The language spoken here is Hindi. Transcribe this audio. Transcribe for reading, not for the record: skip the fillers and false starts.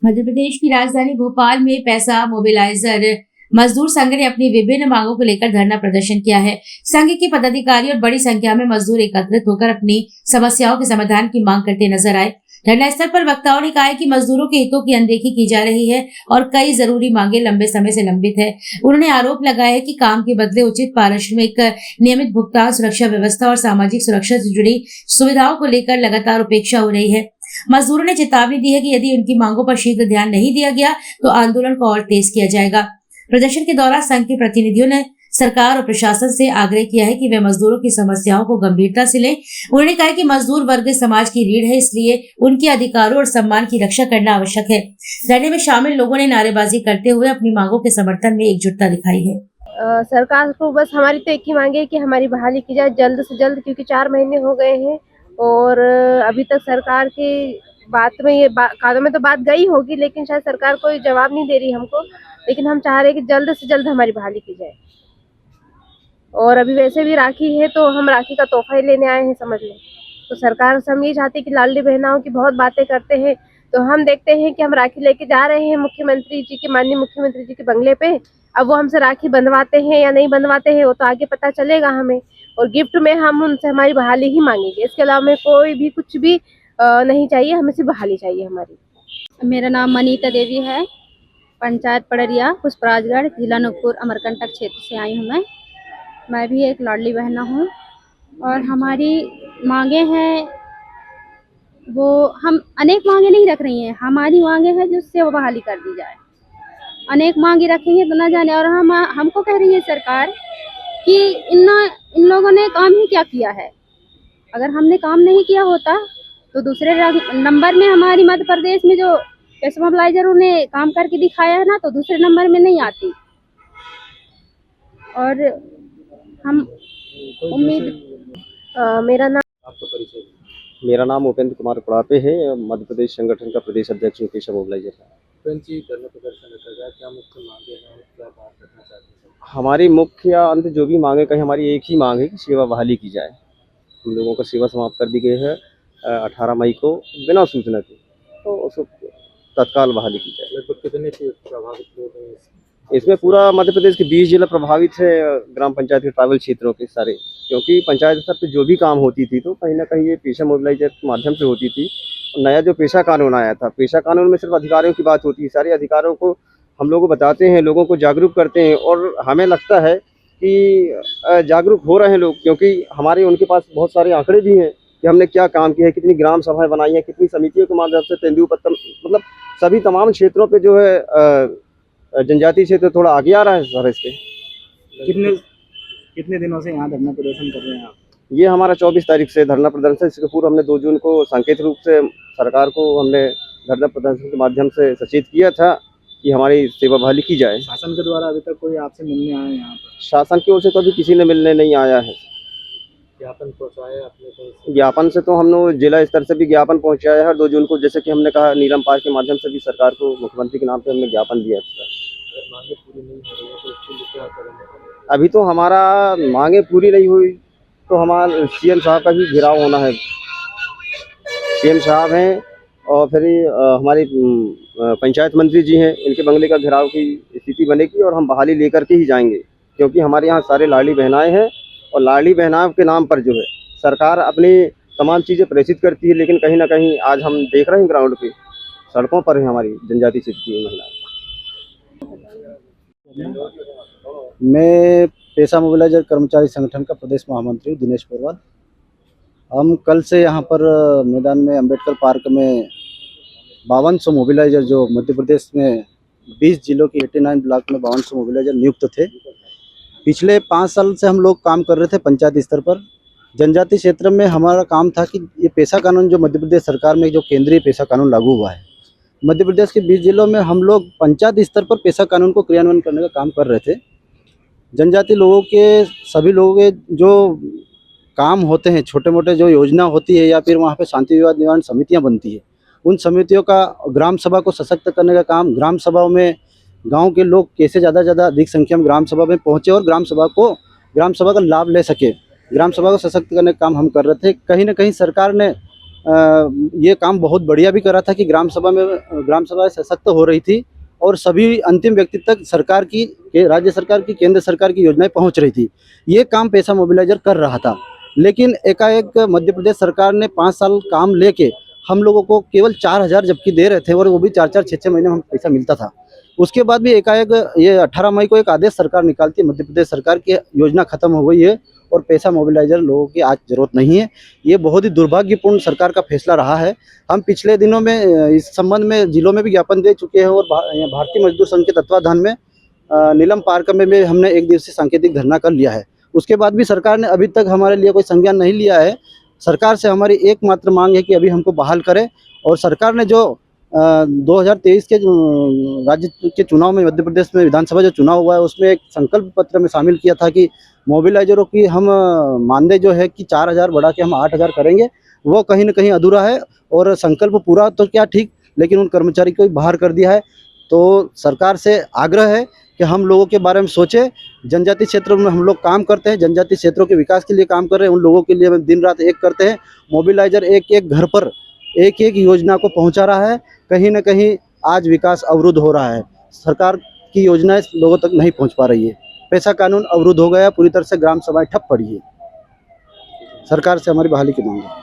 मध्य प्रदेश की राजधानी भोपाल में पैसा मोबिलाइजर मजदूर संघ ने अपनी विभिन्न मांगों को लेकर धरना प्रदर्शन किया है। संघ के पदाधिकारी और बड़ी संख्या में मजदूर एकत्रित होकर अपनी समस्याओं के समाधान की मांग करते नजर आए। धरना स्थल पर वक्ताओं ने कहा है कि मजदूरों के हितों की अनदेखी की जा रही है और कई जरूरी मांगे लंबे समय से लंबित है। उन्होंने आरोप लगाया है कि काम के बदले उचित पारिश्रमिक, नियमित भुगतान, सुरक्षा व्यवस्था और सामाजिक सुरक्षा से जुड़ी सुविधाओं को लेकर लगातार उपेक्षा हो रही है। मजदूरों ने चेतावनी दी है कि यदि उनकी मांगों पर शीघ्र ध्यान नहीं दिया गया तो आंदोलन को और तेज किया जाएगा। प्रदर्शन के दौरान संघ के प्रतिनिधियों ने सरकार और प्रशासन से आग्रह किया है कि वे मजदूरों की समस्याओं को गंभीरता से लें। उन्होंने कहा कि मजदूर वर्ग समाज की रीढ़ है, इसलिए उनके अधिकारों और सम्मान की रक्षा करना आवश्यक है। धरने में शामिल लोगों ने नारेबाजी करते हुए अपनी मांगों के समर्थन में एकजुटता दिखाई है। सरकार को बस हमारी तो एक ही मांग है कि हमारी बहाली की जाए जल्द से जल्द, क्योंकि 4 महीने हो गए हैं और अभी तक सरकार की बात में कागजों में तो बात गई होगी, लेकिन शायद सरकार कोई जवाब नहीं दे रही हमको। लेकिन हम चाह रहे हैं कि जल्द से जल्द हमारी बहाली की जाए। और अभी वैसे भी राखी है तो हम राखी का तोहफा ही लेने आए हैं, समझ लें। तो सरकार से हम ये चाहते हैं कि लाडली बहनाओं की बहुत बातें करते हैं, तो हम देखते हैं कि हम राखी लेके जा रहे हैं माननीय मुख्यमंत्री जी के बंगले पे। अब वो हमसे राखी बंधवाते हैं या नहीं बंधवाते हैं वो तो आगे पता चलेगा हमें। और गिफ्ट में हम उनसे हमारी बहाली ही मांगेंगे, इसके अलावा हमें कोई भी कुछ भी नहीं चाहिए, हमें सिर्फ बहाली चाहिए हमारी। मेरा नाम मनीता देवी है, पंचायत पड़रिया, पुष्पराजगढ़, जिला नूरपुर, अमरकंटक क्षेत्र से आई हूँ। मैं भी एक लाडली बहना हूँ और हमारी मांगे हैं, वो हम अनेक मांगे नहीं रख रही हैं। हमारी मांगे हैं जिससे वो बहाली कर दी जाए। अनेक मांगे रखेंगे तो ना जाने। और हमको कह रही है सरकार कि इन लोगों ने काम ही क्या किया है। अगर हमने काम नहीं किया होता तो दूसरे नंबर में हमारी मध्य प्रदेश में जो पैसा मोबिलाइजरों ने काम करके दिखाया है ना, तो दूसरे नंबर में नहीं आती। और हम मेरा नाम उपेंद्र कुमार कुड़ापे है। मध्य प्रदेश संगठन का प्रदेश अध्यक्ष हूँ, पेशा मोबिलाइजर का। हमारी मुख्य अंत जो भी मांगे कहीं, हमारी एक ही मांग है कि सेवा बहाली की जाए। हम लोगों का सेवा समाप्त कर दी गई है 18 मई को बिना सूचना के, तो उसको तत्काल बहाली की जाए। लगभग कितने प्रभावित लोग हैं इसमें? पूरा मध्य प्रदेश के 20 जिला प्रभावित है, ग्राम पंचायत के ट्राइबल क्षेत्रों के सारे। क्योंकि पंचायत स्तर पर जो भी काम होती थी तो कहीं ना कहीं ये पेशा मोबिलाइजर के माध्यम से होती थी। नया जो पेशा कानून आया था, पेशा कानून में सिर्फ अधिकारियों की बात होती है। सारे अधिकारों को हम लोगों को बताते हैं, लोगों को जागरूक करते हैं और हमें लगता है कि जागरूक हो रहे हैं लोग, क्योंकि हमारे उनके पास बहुत सारे आंकड़े भी हैं कि हमने क्या काम किया है, कितनी ग्राम सभाएं बनाई हैं, कितनी समितियों के माध्यम से तेंदुपत्ता, मतलब सभी तमाम क्षेत्रों पे जो है जनजातीय क्षेत्र थोड़ा आगे आ रहा है सर। इस पे कितने दिनों से यहाँ धरना प्रदर्शन कर रहे हैं आप? ये हमारा 24 तारीख से धरना प्रदर्शन। इसके पूर्व हमने 2 जून को सांकेतिक रूप से सरकार को हमने धरना प्रदर्शन के माध्यम से सचेत किया था कि हमारी सेवा बहाली की जाए। शासन के द्वारा अभी तक कोई आपसे मिलने आया है यहाँ पर? शासन की ओर से तो अभी किसी ने मिलने नहीं आया है। ज्ञापन पहुँचाया आपने? ज्ञापन से तो हम लोग जिला स्तर से भी ज्ञापन पहुँचाया है 2 जून को। जैसे कि हमने कहा, नीलम पार्क के माध्यम से भी सरकार को मुख्यमंत्री के नाम पे हमने ज्ञापन दिया है। मांगे पूरी नहीं हो रही है तो उसके लिए क्या करेंगे? अभी तो हमारा मांगे पूरी नहीं हुई तो हमारा सीएम साहब का भी घेराव होना है। सीएम साहब हैं और फिर हमारे पंचायत मंत्री जी हैं, इनके बंगले का घेराव की स्थिति बनेगी और हम बहाली लेकर के ही जाएंगे। क्योंकि हमारे यहाँ सारे लाडली बहनाएं हैं और लाडली बहनाओं के नाम पर जो है सरकार अपनी तमाम चीज़ें प्रेषित करती है, लेकिन कहीं ना कहीं आज हम देख रहे हैं ग्राउंड पे सड़कों पर है हमारी जनजातीय क्षेत्र की महिलाएं। मैं पेशा मोबिलाइजर कर्मचारी संगठन का प्रदेश महामंत्री दिनेश पोरवाल। हम कल से यहाँ पर मैदान में अंबेडकर पार्क में 5200 मोबिलाइजर, जो मध्य प्रदेश में 20 जिलों की 89 ब्लॉक में 5200 मोबिलाइजर नियुक्त थे। पिछले 5 साल से हम लोग काम कर रहे थे पंचायत स्तर पर। जनजातीय क्षेत्र में हमारा काम था कि ये पेशा कानून जो मध्य प्रदेश सरकार में जो केंद्रीय पेशा कानून लागू हुआ है, मध्य प्रदेश के 20 जिलों में हम लोग पंचायत स्तर पर पेशा कानून को क्रियान्वयन करने का काम कर रहे थे। जनजाति लोगों के, सभी लोगों के जो काम होते हैं, छोटे मोटे जो योजना होती है या फिर वहाँ पे शांति विवाद निवारण समितियाँ बनती है, उन समितियों का ग्राम सभा को सशक्त करने का काम, ग्राम सभाओं में गांव के लोग कैसे ज़्यादा से ज़्यादा अधिक संख्या में ग्राम सभा में पहुँचे और ग्राम सभा का लाभ ले सके, ग्राम सभा को सशक्त करने का काम हम कर रहे थे। कहीं ना कहीं सरकार ने ये काम बहुत बढ़िया भी करा था कि ग्राम सभा सशक्त हो रही थी और सभी अंतिम व्यक्ति तक सरकार की, राज्य सरकार की, केंद्र सरकार की योजनाएं पहुंच रही थी। ये काम पैसा मोबिलाइजर कर रहा था, लेकिन एकाएक मध्य प्रदेश सरकार ने 5 साल काम लेके हम लोगों को केवल 4,000 जबकि दे रहे थे और वो भी 4-4, 6-6 महीने में हम पैसा मिलता था। उसके बाद भी एकाएक ये 18 मई को एक आदेश सरकार निकालती है, मध्य प्रदेश सरकार की योजना खत्म हो गई है और पैसा मोबिलाइजर लोगों की आज जरूरत नहीं है। ये बहुत ही दुर्भाग्यपूर्ण सरकार का फैसला रहा है। हम पिछले दिनों में इस संबंध में जिलों में भी ज्ञापन दे चुके हैं और भारतीय मजदूर संघ के तत्वाधान में नीलम पार्क में हमने 1 दिवसीय सांकेतिक धरना कर लिया है। उसके बाद भी सरकार ने अभी तक हमारे लिए कोई संज्ञान नहीं लिया है। सरकार से हमारी एकमात्र मांग है कि अभी हमको बहाल करें और सरकार ने जो 2023 के राज्य के चुनाव में, मध्य प्रदेश में विधानसभा जो चुनाव हुआ है, उसमें एक संकल्प पत्र में शामिल किया था कि मोबिलाइजरों की हम मानदेय जो है कि 4,000 बढ़ा के हम 8,000 करेंगे। वो कहीं न कहीं अधूरा है और संकल्प पूरा तो क्या ठीक, लेकिन उन कर्मचारी को भी बाहर कर दिया है। तो सरकार से आग्रह है कि हम लोगों के बारे में सोचें। जनजाति क्षेत्रों में हम लोग काम करते हैं, जनजाति क्षेत्रों के विकास के लिए काम कर रहे हैं, उन लोगों के लिए हम दिन रात एक करते हैं। मोबिलाइजर एक-एक घर पर एक-एक योजना को पहुंचा रहा है। कहीं न कहीं आज विकास अवरुद्ध हो रहा है। सरकार की योजनाएं लोगों तक नहीं पहुंच पा रही है। पैसा कानून अवरुद्ध हो गया, पूरी तरह से ग्राम सभाएं ठप पड़ी है। सरकार से हमारी बहाली की मांग है।